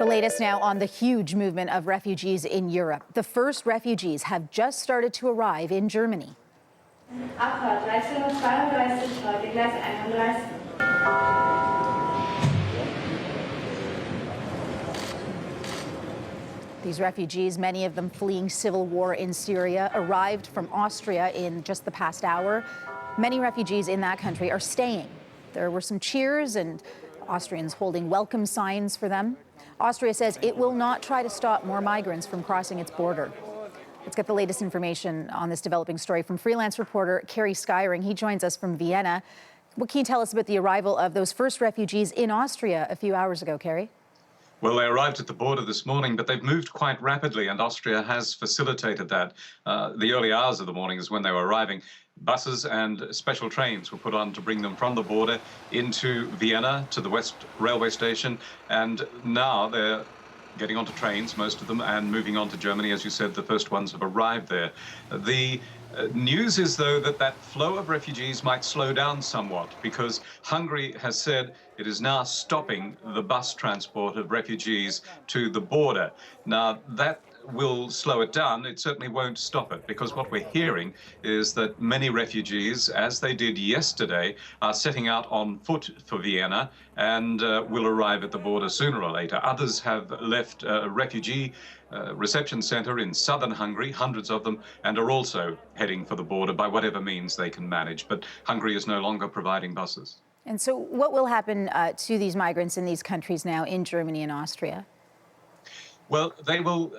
The latest now on the huge movement of refugees in Europe. The first refugees have just started to arrive in Germany. Abfahrt 13:32 Uhr, heute Gleis 31. These refugees, many of them fleeing civil war in Syria, arrived from Austria in just the past hour. Many refugees in that country are staying. There were some cheers and Austrians holding welcome signs for them. Austria says it will not try to stop more migrants from crossing its border. Let's get the latest information on this developing story from freelance reporter Kerry Skyring. He joins us from Vienna. What can you tell us about the arrival of those first refugees in Austria a few hours ago, Kerry? Well, they arrived at the border this morning, but they've moved quite rapidly, and Austria has facilitated that. The early hours of the morning is when they were arriving. Buses and special trains were put on to bring them from the border into Vienna to the West railway station, and now they're getting onto trains, most of them, and moving on to Germany. As you said, the first ones have arrived there. The news is, though, that flow of refugees might slow down somewhat, because Hungary has said it is now stopping the bus transport of refugees to the border. Now, that will slow it down. It certainly won't stop it, because what we're hearing is that many refugees, as they did yesterday, are setting out on foot for Vienna and will arrive at the border sooner or later. Others have left a refugee reception center in southern Hungary, hundreds of them, and are also heading for the border by whatever means they can manage. But Hungary is no longer providing buses. And so what will happen to these migrants in these countries now, in Germany and Austria? Well, they will,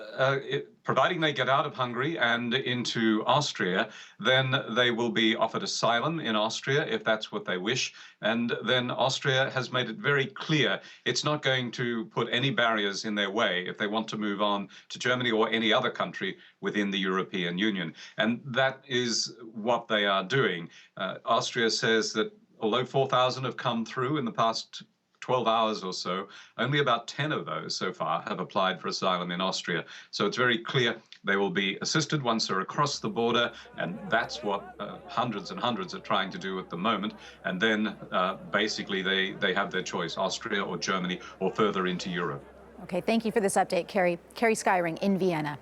providing they get out of Hungary and into Austria, then they will be offered asylum in Austria if that's what they wish. And then Austria has made it very clear it's not going to put any barriers in their way if they want to move on to Germany or any other country within the European Union. And that is what they are doing. Austria says that although 4,000 have come through in the past 12 hours or so, only about 10 of those so far have applied for asylum in Austria. So it's very clear they will be assisted once they're across the border, and that's what hundreds and hundreds are trying to do at the moment. And then basically they have their choice, Austria or Germany or further into Europe. Okay, thank you for this update, Kerry. Kerry Skyring in Vienna.